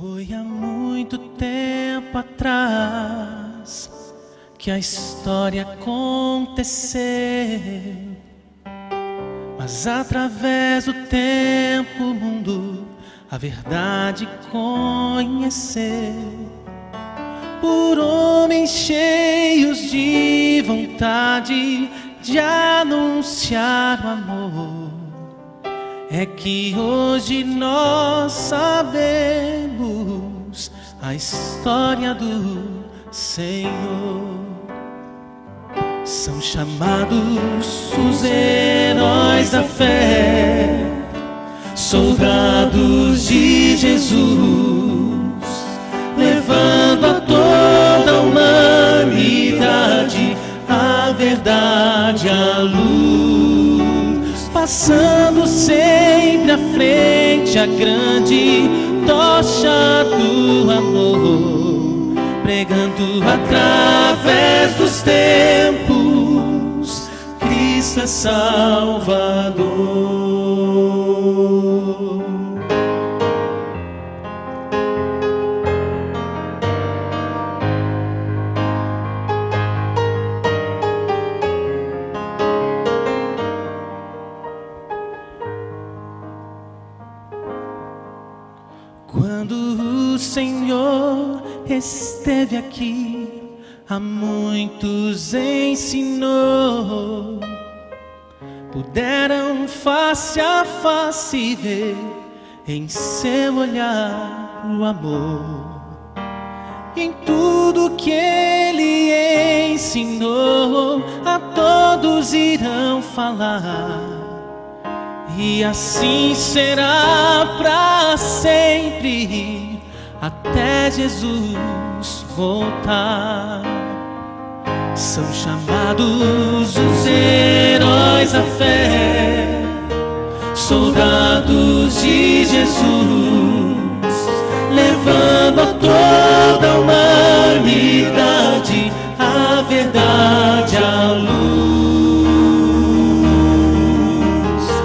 Foi há muito tempo atrás que a história aconteceu, mas através do tempo o mundo a verdade conheceu. Por homens cheios de vontade de anunciar o amor, é que hoje nós sabemos a história do Senhor. São chamados os heróis da fé, soldados de Jesus, levando a toda a humanidade a verdade, a luz, passando sempre à frente a grande tocha do amor, pregando através dos tempos, Cristo é Salvador. Quando o Senhor esteve aqui, a muitos ensinou, puderam face a face ver em seu olhar o amor. Em tudo que ele ensinou, a todos irão falar, e assim será para sempre, até Jesus voltar. São chamados os heróis da fé, soldados de Jesus, levando a toda a humanidade a verdade, a luz,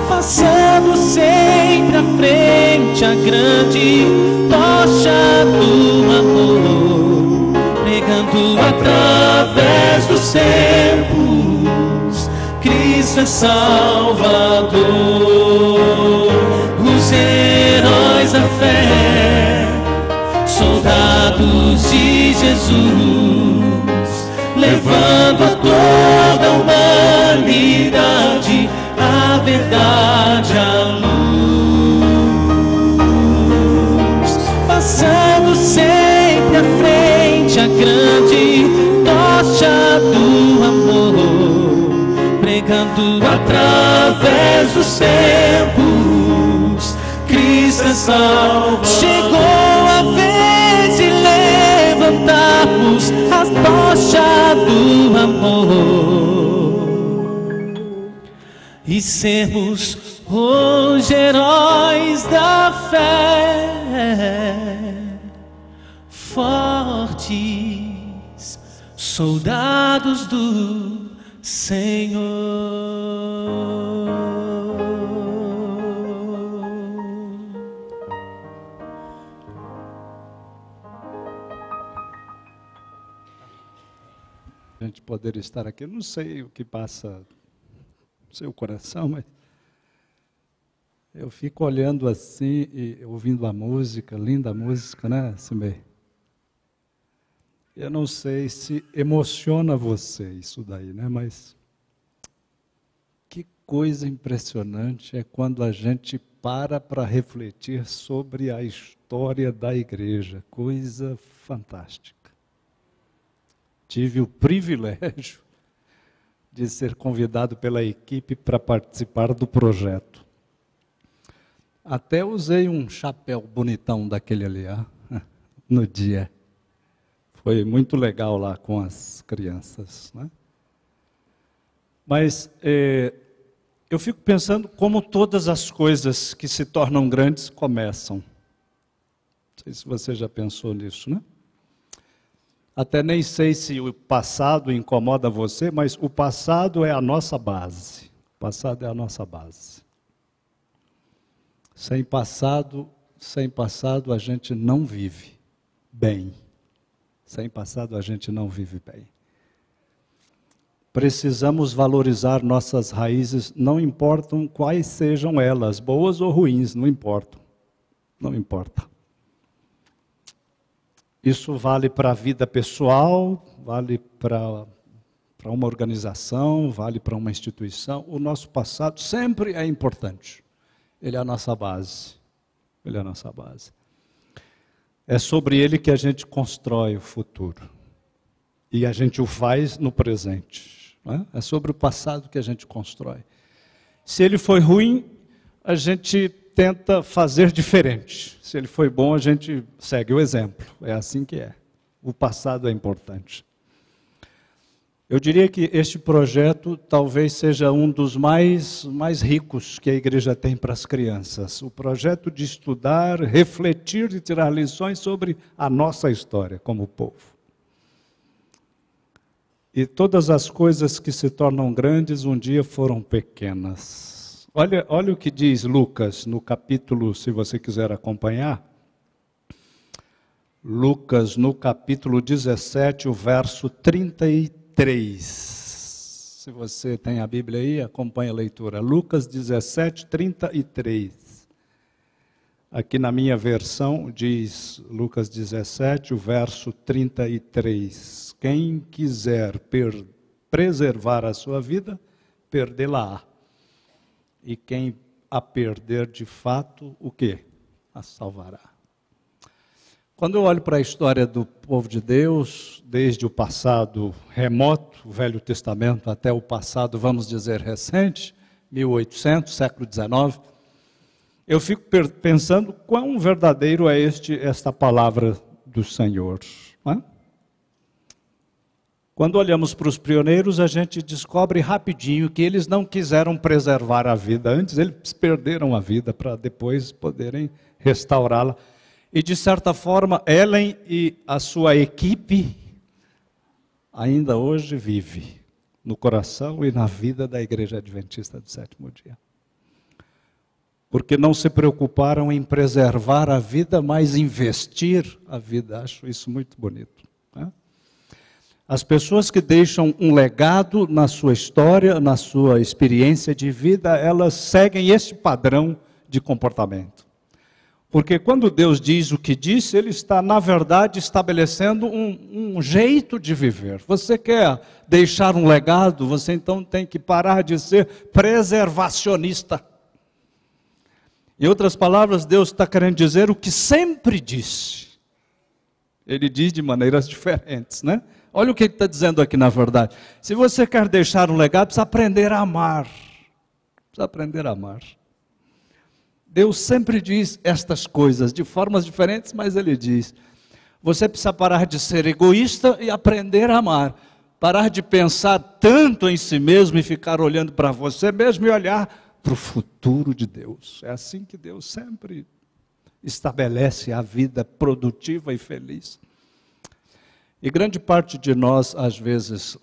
passando sempre à frente a grande tocha do amor, pregando através dos tempos, Cristo é Salvador. Os heróis da fé, soldados de Jesus, levando a toda a humanidade a verdade, a luz, passando sempre à frente a grande tocha do amor, pregando através dos tempos, Cristo é Salvador. Chegou a vez de levantarmos a tocha do amor e sermos os heróis da fé, fortes soldados do Senhor. A gente poder estar aqui, eu não sei o que passa no seu coração, mas eu fico olhando assim e ouvindo a música, linda música, né, Simei? Eu não sei se emociona você isso daí, né? Mas que coisa impressionante é quando a gente para refletir sobre a história da igreja. Coisa fantástica. Tive o privilégio de ser convidado pela equipe para participar do projeto. Até usei um chapéu bonitão daquele ali, no dia. Foi muito legal lá com as crianças, né? Mas eu fico pensando como todas as coisas que se tornam grandes começam. Não sei se você já pensou nisso, né? Até nem sei se o passado incomoda você, mas o passado é a nossa base. O passado é a nossa base. Sem passado sem passado a gente não vive bem. Sem passado a gente não vive bem. Precisamos valorizar nossas raízes, não importam quais sejam elas, boas ou ruins, não importam. Não importa. Isso vale para a vida pessoal, vale para uma organização, vale para uma instituição. O nosso passado sempre é importante. Ele é a nossa base. Ele é a nossa base. É sobre ele que a gente constrói o futuro. E a gente o faz no presente. Não é? É sobre o passado que a gente constrói. Se ele foi ruim, a gente tenta fazer diferente. Se ele foi bom, a gente segue o exemplo. É assim que é. O passado é importante. Eu diria que este projeto talvez seja um dos mais ricos que a igreja tem para as crianças. O projeto de estudar, refletir e tirar lições sobre a nossa história como povo. E todas as coisas que se tornam grandes um dia foram pequenas. Olha o que diz Lucas no capítulo, se você quiser acompanhar. Lucas no capítulo 17, o verso 33. Se você tem a Bíblia aí, acompanhe a leitura. Lucas 17, 33. Aqui na minha versão diz Lucas 17, o verso 33. Quem quiser preservar a sua vida, perdê-la-á. E quem a perder de fato, o quê? A salvará. Quando eu olho para a história do povo de Deus, desde o passado remoto, o Velho Testamento, até o passado, vamos dizer, recente, 1800, século XIX, eu fico pensando quão verdadeiro é esta palavra do Senhor. Não é? Quando olhamos para os pioneiros, a gente descobre rapidinho que eles não quiseram preservar a vida. Antes, eles perderam a vida para depois poderem restaurá-la. E, de certa forma, Ellen e a sua equipe ainda hoje vive no coração e na vida da Igreja Adventista do Sétimo Dia. Porque não se preocuparam em preservar a vida, mas investir a vida. Acho isso muito bonito. Né? As pessoas que deixam um legado na sua história, na sua experiência de vida, elas seguem esse padrão de comportamento. Porque quando Deus diz o que disse, Ele está, na verdade, estabelecendo um jeito de viver. Você quer deixar um legado, você então tem que parar de ser preservacionista. Em outras palavras, Deus está querendo dizer o que sempre disse. Ele diz de maneiras diferentes, né? Olha o que Ele está dizendo aqui, na verdade. Se você quer deixar um legado, precisa aprender a amar. Precisa aprender a amar. Deus sempre diz estas coisas, de formas diferentes, mas Ele diz. Você precisa parar de ser egoísta e aprender a amar. Parar de pensar tanto em si mesmo e ficar olhando para você mesmo e olhar para o futuro de Deus. É assim que Deus sempre estabelece a vida produtiva e feliz. E grande parte de nós, às vezes,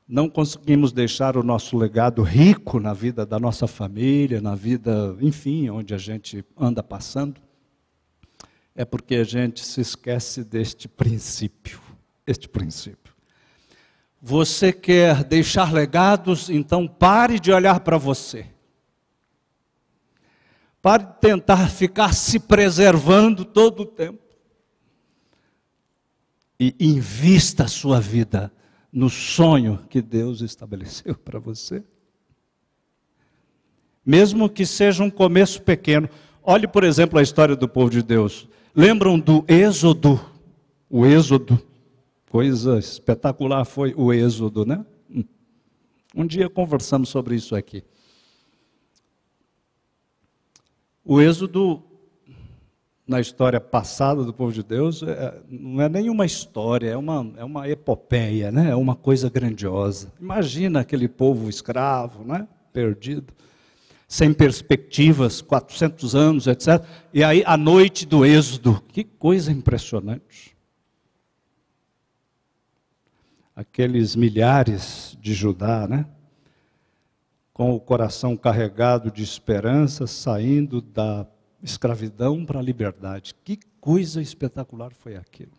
não conseguimos deixar o nosso legado rico na vida da nossa família, na vida, enfim, onde a gente anda passando, é porque a gente se esquece deste princípio, Você quer deixar legados, então pare de olhar para você. Pare de tentar ficar se preservando todo o tempo. E invista a sua vida no sonho que Deus estabeleceu para você. Mesmo que seja um começo pequeno. Olhe, por exemplo, a história do povo de Deus. Lembram do Êxodo? O Êxodo. Coisa espetacular foi o Êxodo, né? Um dia conversamos sobre isso aqui. O Êxodo, na história passada do povo de Deus, não é nenhuma história, é uma epopeia, né? É uma coisa grandiosa. Imagina aquele povo escravo, né? Perdido, sem perspectivas, 400 anos, etc. E aí a noite do Êxodo, que coisa impressionante. Aqueles milhares de Judá, né? Com o coração carregado de esperança, saindo da escravidão para a liberdade. Que coisa espetacular foi aquilo.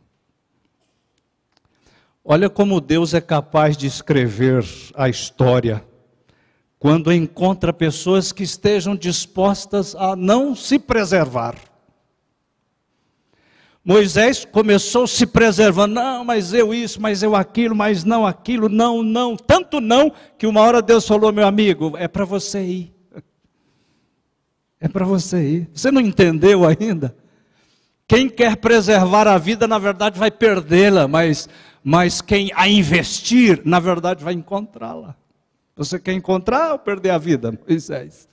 Olha como Deus é capaz de escrever a história quando encontra pessoas que estejam dispostas a não se preservar. Moisés começou se preservando, não, mas eu isso, mas eu aquilo, mas não aquilo, não, tanto não, que uma hora Deus falou, meu amigo, é para você ir. É para você ir. Você não entendeu ainda? Quem quer preservar a vida, na verdade, vai perdê-la, mas quem a investir, na verdade, vai encontrá-la. Você quer encontrar ou perder a vida? Moisés.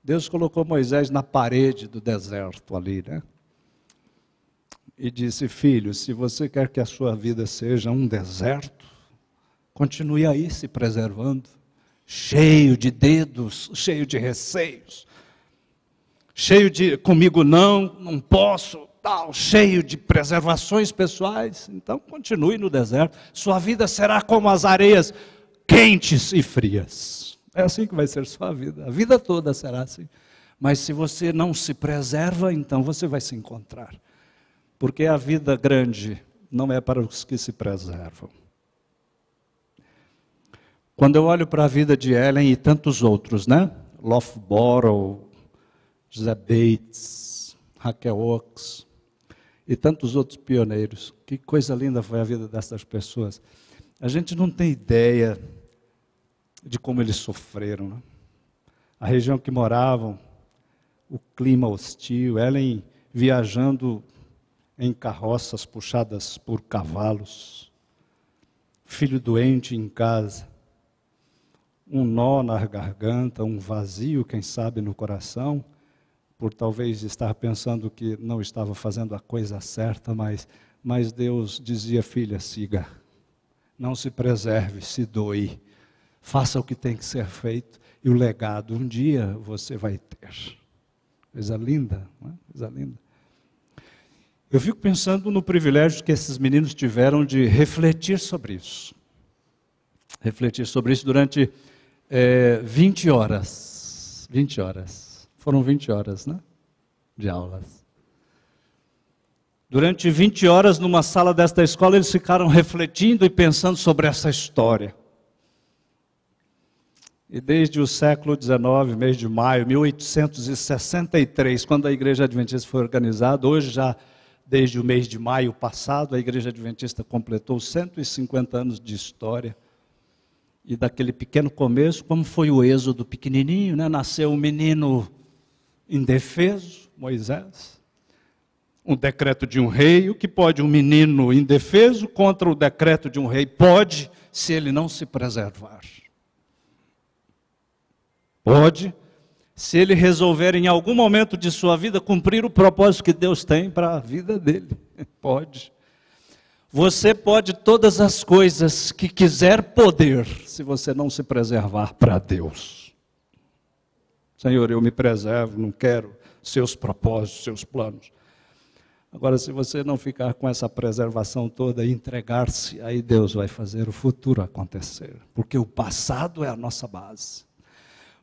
Deus colocou Moisés na parede do deserto ali, né? E disse, filho, se você quer que a sua vida seja um deserto, continue aí se preservando, cheio de dedos, cheio de receios, cheio de comigo não posso, tal, cheio de preservações pessoais. Então continue no deserto, sua vida será como as areias quentes e frias. É assim que vai ser sua vida, a vida toda será assim. Mas se você não se preserva, então você vai se encontrar. Porque a vida grande não é para os que se preservam. Quando eu olho para a vida de Ellen e tantos outros, né? Loughborough, José Bates, Raquel Oaks e tantos outros pioneiros. Que coisa linda foi a vida dessas pessoas. A gente não tem ideia de como eles sofreram, né? A região que moravam, o clima hostil, Ellen viajando em carroças puxadas por cavalos, filho doente em casa, um nó na garganta, um vazio, quem sabe, no coração, por talvez estar pensando que não estava fazendo a coisa certa, mas Deus dizia, filha, siga, não se preserve, se doe, faça o que tem que ser feito, e o legado um dia você vai ter. Coisa linda, não é? Coisa linda. Eu fico pensando no privilégio que esses meninos tiveram de refletir sobre isso. Refletir sobre isso durante 20 horas. 20 horas. Foram 20 horas, né? De aulas. Durante 20 horas, numa sala desta escola, eles ficaram refletindo e pensando sobre essa história. E desde o século XIX, mês de maio, 1863, quando a Igreja Adventista foi organizada, hoje já, desde o mês de maio passado, a Igreja Adventista completou 150 anos de história. E daquele pequeno começo, como foi o êxodo pequenininho, né? Nasceu um menino indefeso, Moisés. Um decreto de um rei, o que pode um menino indefeso contra o decreto de um rei? Pode, se ele não se preservar. Pode, se ele resolver em algum momento de sua vida cumprir o propósito que Deus tem para a vida dele. Pode. Você pode todas as coisas que quiser poder, se você não se preservar para Deus. Senhor, eu me preservo, não quero seus propósitos, seus planos. Agora, se você não ficar com essa preservação toda e entregar-se, aí Deus vai fazer o futuro acontecer. Porque o passado é a nossa base.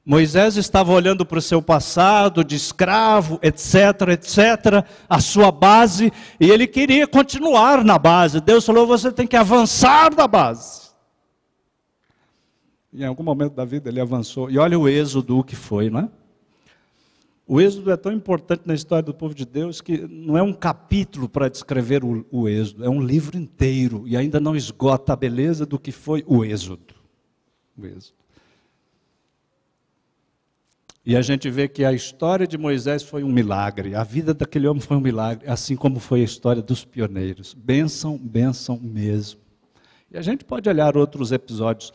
Moisés estava olhando para o seu passado de escravo, etc, a sua base, e ele queria continuar na base. Deus falou, você tem que avançar da base. Em algum momento da vida ele avançou. E olha o êxodo que foi, não é? O êxodo é tão importante na história do povo de Deus que não é um capítulo para descrever o êxodo, é um livro inteiro, e ainda não esgota a beleza do que foi o êxodo. O êxodo. E a gente vê que a história de Moisés foi um milagre, a vida daquele homem foi um milagre, assim como foi a história dos pioneiros. Bênção, bênção mesmo. E a gente pode olhar outros episódios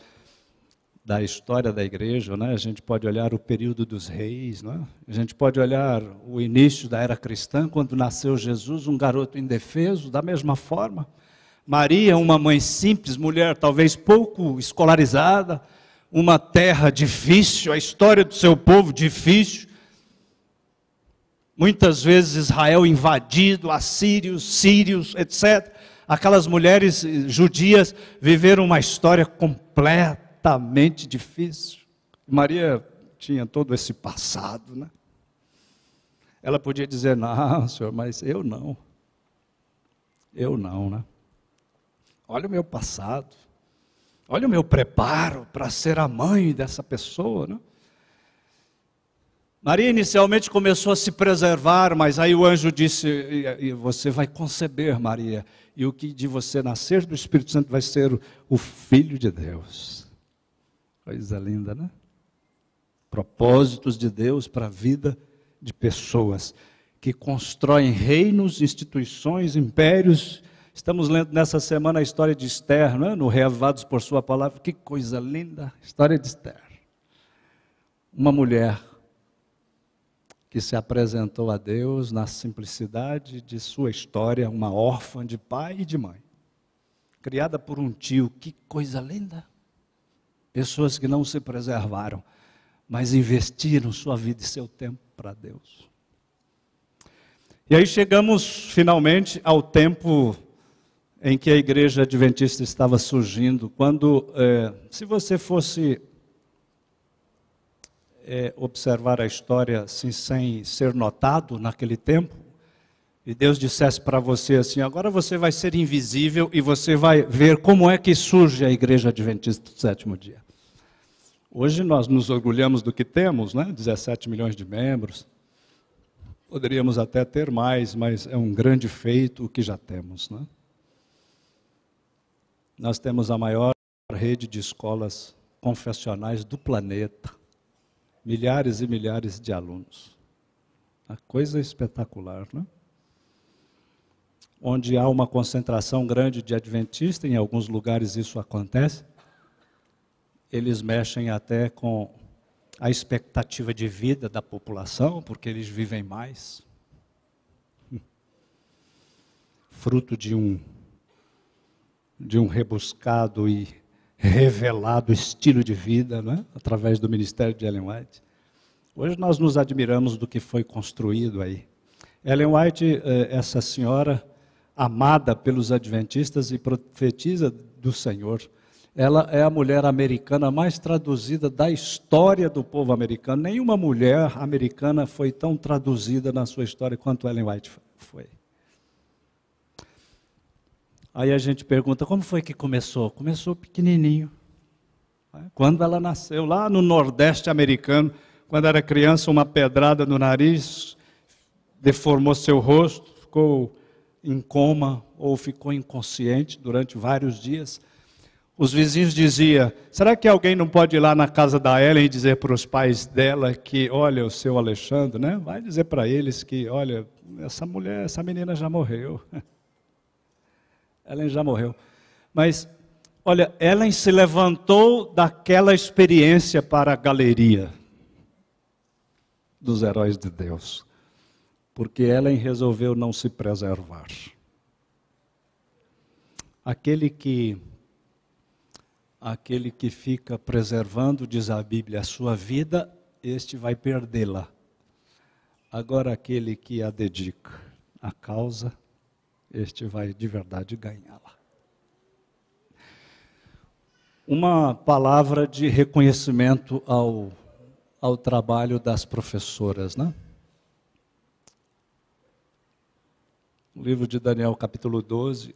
da história da igreja, né? A gente pode olhar o período dos reis, né? A gente pode olhar o início da era cristã, quando nasceu Jesus, um garoto indefeso, da mesma forma. Maria, uma mãe simples, mulher talvez pouco escolarizada, uma terra difícil, a história do seu povo difícil. Muitas vezes Israel invadido, assírios, sírios, etc. Aquelas mulheres judias viveram uma história completamente difícil. Maria tinha todo esse passado, né? Ela podia dizer, não, senhor, mas eu não. Eu não, né? Olha o meu passado. Olha o meu preparo para ser a mãe dessa pessoa, né? Maria inicialmente começou a se preservar, mas aí o anjo disse, e você vai conceber, Maria, e o que de você nascer do Espírito Santo vai ser o Filho de Deus. Coisa linda, né? Propósitos de Deus para a vida de pessoas que constroem reinos, instituições, impérios. Estamos lendo nessa semana a história de Esther, né? No Reavivados por Sua Palavra. Que coisa linda, história de Esther. Uma mulher que se apresentou a Deus na simplicidade de sua história, uma órfã de pai e de mãe, criada por um tio. Que coisa linda! Pessoas que não se preservaram, mas investiram sua vida e seu tempo para Deus. E aí chegamos finalmente ao tempo em que a igreja adventista estava surgindo, quando, se você fosse observar a história assim, sem ser notado naquele tempo, e Deus dissesse para você assim, agora você vai ser invisível e você vai ver como é que surge a igreja adventista do sétimo dia. Hoje nós nos orgulhamos do que temos, né? 17 milhões de membros. Poderíamos até ter mais, mas é um grande feito o que já temos, né? Nós temos a maior rede de escolas confessionais do planeta. Milhares e milhares de alunos. Uma coisa espetacular, né? Onde há uma concentração grande de adventistas, em alguns lugares isso acontece, eles mexem até com a expectativa de vida da população, porque eles vivem mais. Fruto de um rebuscado e revelado estilo de vida, né? Através do ministério de Ellen White. Hoje nós nos admiramos do que foi construído aí. Ellen White, essa senhora amada pelos adventistas e profetiza do Senhor, ela é a mulher americana mais traduzida da história do povo americano. Nenhuma mulher americana foi tão traduzida na sua história quanto Ellen White foi. Aí a gente pergunta, como foi que começou? Começou pequenininho. Quando ela nasceu, lá no Nordeste americano, quando era criança, uma pedrada no nariz, deformou seu rosto, ficou em coma ou ficou inconsciente durante vários dias. Os vizinhos diziam, será que alguém não pode ir lá na casa da Ellen e dizer para os pais dela que, olha, o seu Alexandre, né? Vai dizer para eles que, olha, essa menina já morreu. Ellen já morreu. Mas, olha, Ellen se levantou daquela experiência para a galeria dos heróis de Deus. Porque Ellen resolveu não se preservar. Aquele que fica preservando, diz a Bíblia, a sua vida, este vai perdê-la. Agora aquele que a dedica à causa, este vai de verdade ganhá-la. Uma palavra de reconhecimento ao trabalho das professoras, né? No livro de Daniel, capítulo 12,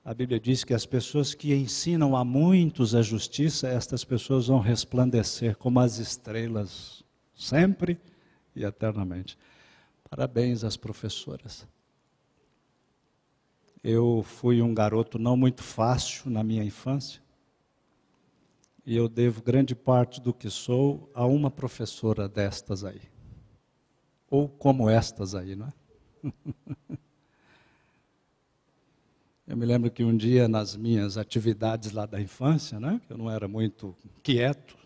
a Bíblia diz que as pessoas que ensinam a muitos a justiça, estas pessoas vão resplandecer como as estrelas, sempre e eternamente. Parabéns às professoras. Eu fui um garoto não muito fácil na minha infância, e eu devo grande parte do que sou a uma professora destas aí. Ou como estas aí, não é? Eu me lembro que um dia, nas minhas atividades lá da infância, né, eu não era muito quieto,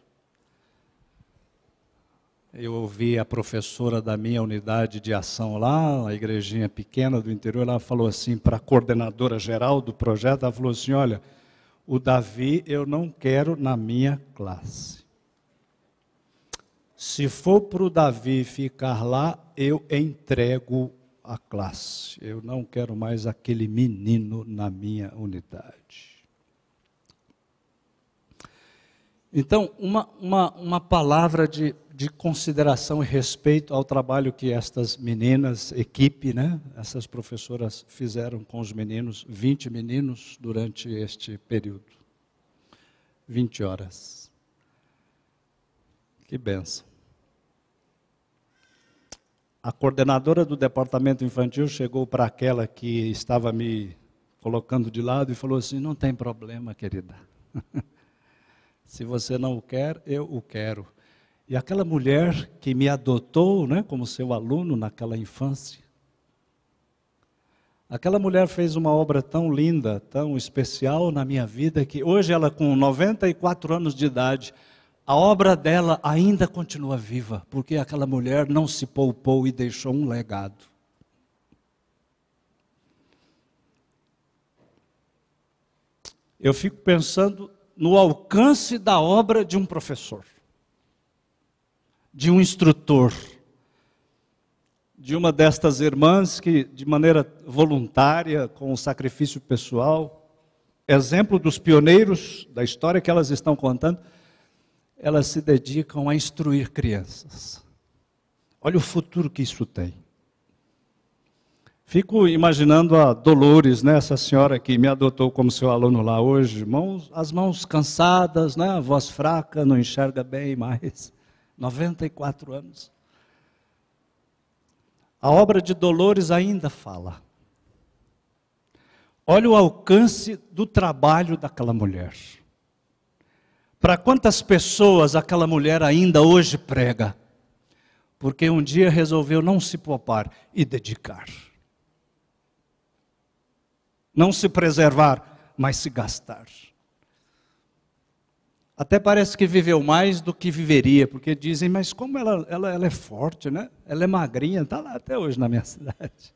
eu ouvi a professora da minha unidade de ação lá, a igrejinha pequena do interior, ela falou assim para a coordenadora geral do projeto, ela falou assim, olha, o Davi eu não quero na minha classe. Se for para o Davi ficar lá, eu entrego a classe. Eu não quero mais aquele menino na minha unidade. Então, uma palavra de consideração e respeito ao trabalho que estas meninas, equipe, né? Essas professoras fizeram com os meninos, 20 meninos durante este período. 20 horas. Que bênção. A coordenadora do departamento infantil chegou para aquela que estava me colocando de lado e falou assim: não tem problema, querida. Se você não o quer, eu o quero. E aquela mulher que me adotou, né, como seu aluno naquela infância, aquela mulher fez uma obra tão linda, tão especial na minha vida, que hoje ela com 94 anos de idade, a obra dela ainda continua viva, porque aquela mulher não se poupou e deixou um legado. Eu fico pensando no alcance da obra de um professor, de um instrutor, de uma destas irmãs que, de maneira voluntária, com o sacrifício pessoal, exemplo dos pioneiros da história que elas estão contando, elas se dedicam a instruir crianças. Olha o futuro que isso tem. Fico imaginando a Dolores, né, essa senhora que me adotou como seu aluno lá hoje, as mãos cansadas, né, a voz fraca, não enxerga bem mais, 94 anos. A obra de Dolores ainda fala. Olha o alcance do trabalho daquela mulher. Para quantas pessoas aquela mulher ainda hoje prega? Porque um dia resolveu não se poupar e dedicar. Não se preservar, mas se gastar. Até parece que viveu mais do que viveria, porque dizem, mas como ela é forte, né? Ela é magrinha, está lá até hoje na minha cidade.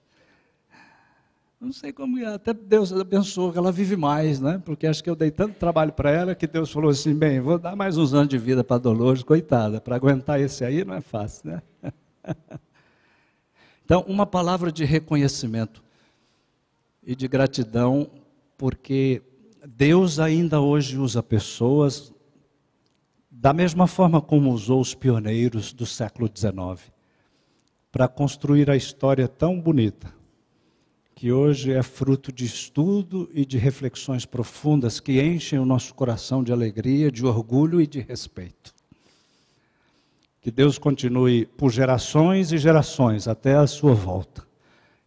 Não sei como, até Deus abençoou que ela vive mais, né? Porque acho que eu dei tanto trabalho para ela que Deus falou assim, bem, vou dar mais uns anos de vida para Dolores, coitada, para aguentar esse aí não é fácil, né? Então, uma palavra de reconhecimento e de gratidão, porque Deus ainda hoje usa pessoas da mesma forma como usou os pioneiros do século XIX, para construir a história tão bonita, que hoje é fruto de estudo e de reflexões profundas que enchem o nosso coração de alegria, de orgulho e de respeito. Que Deus continue por gerações e gerações até a sua volta,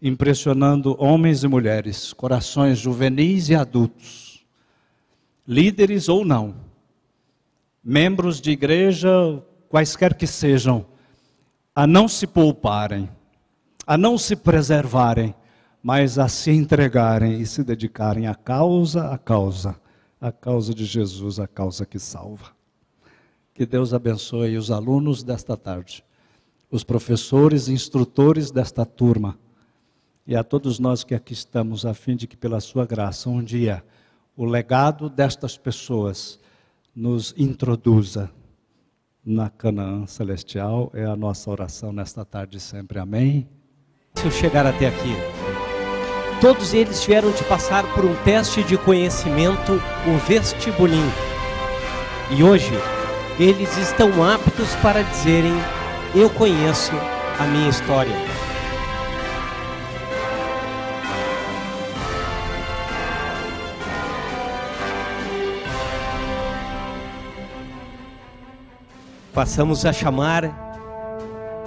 impressionando homens e mulheres, corações juvenis e adultos, líderes ou não, membros de igreja, quaisquer que sejam, a não se pouparem, a não se preservarem, mas a se entregarem e se dedicarem à causa de Jesus, a causa que salva. Que Deus abençoe os alunos desta tarde, os professores e instrutores desta turma, e a todos nós que aqui estamos, a fim de que pela sua graça, um dia, o legado destas pessoas nos introduza na Canaã celestial. É a nossa oração nesta tarde sempre. Amém? Se eu chegar até aqui, todos eles tiveram de passar por um teste de conhecimento, o vestibulinho. E hoje, eles estão aptos para dizerem, eu conheço a minha história. Passamos a chamar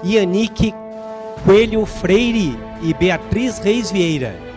Ianique Coelho Freire e Beatriz Reis Vieira.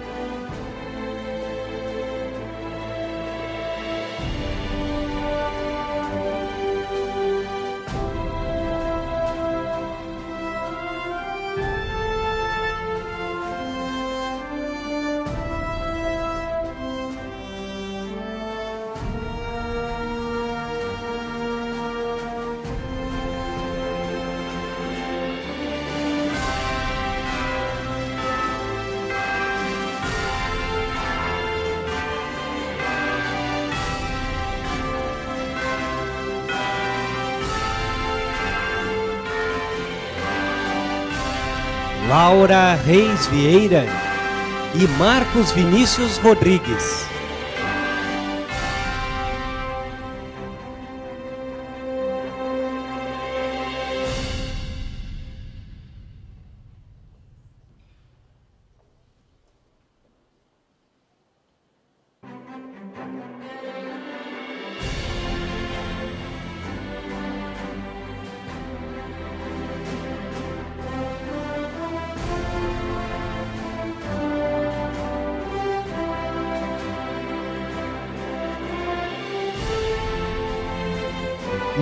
Laura Reis Vieira e Marcos Vinícius Rodrigues.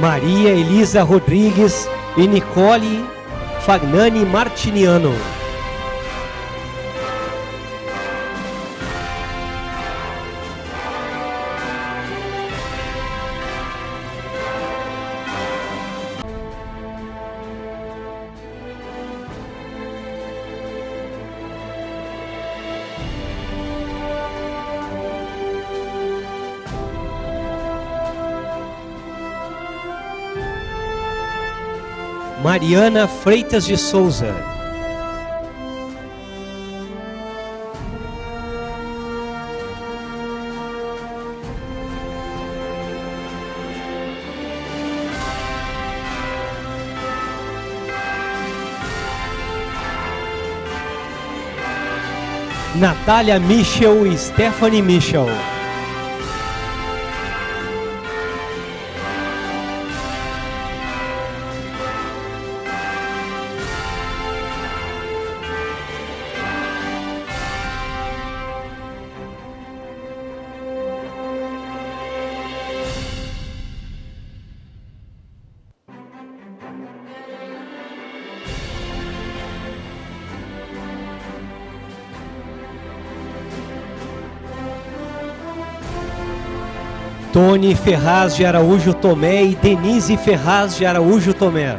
Maria Elisa Rodrigues e Nicole Fagnani Martiniano. Mariana Freitas de Souza. Natália Michel e Stephanie Michel. Tony Ferraz de Araújo Tomé e Denise Ferraz de Araújo Tomé.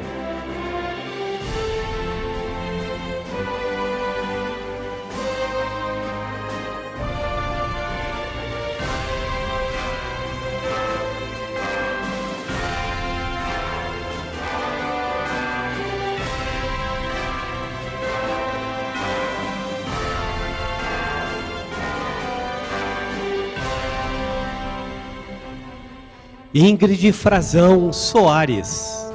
Ingrid Frazão Soares.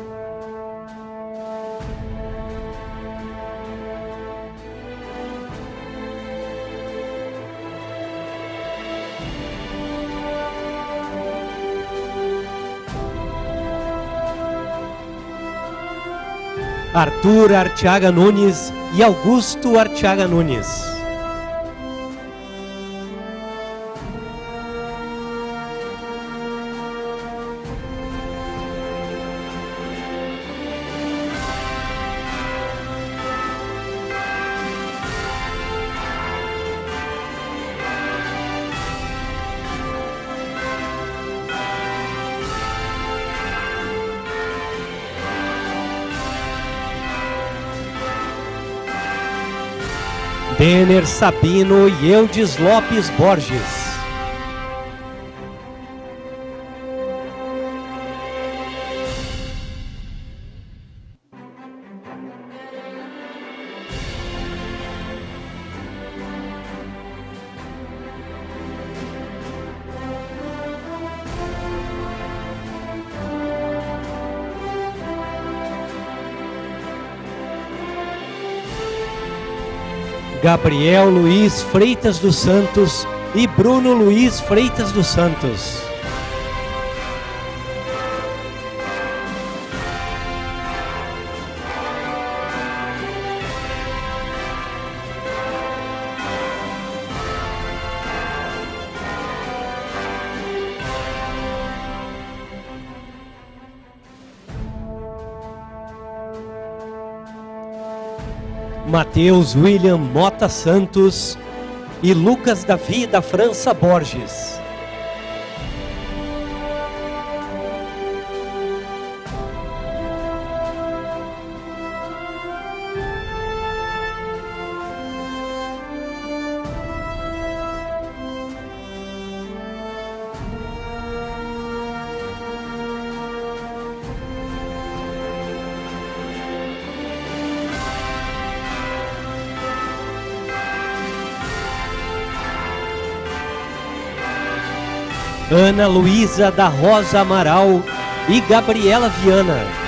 Arthur Arteaga Nunes e Augusto Arteaga Nunes. Denner Sabino e Eudes Lopes Borges. Gabriel Luiz Freitas dos Santos e Bruno Luiz Freitas dos Santos. Matheus William Mota Santos e Lucas Davi da França Borges. Ana Luísa da Rosa Amaral e Gabriela Viana.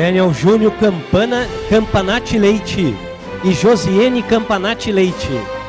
Daniel Júnior Campanati Leite e Josiene Campanati Leite.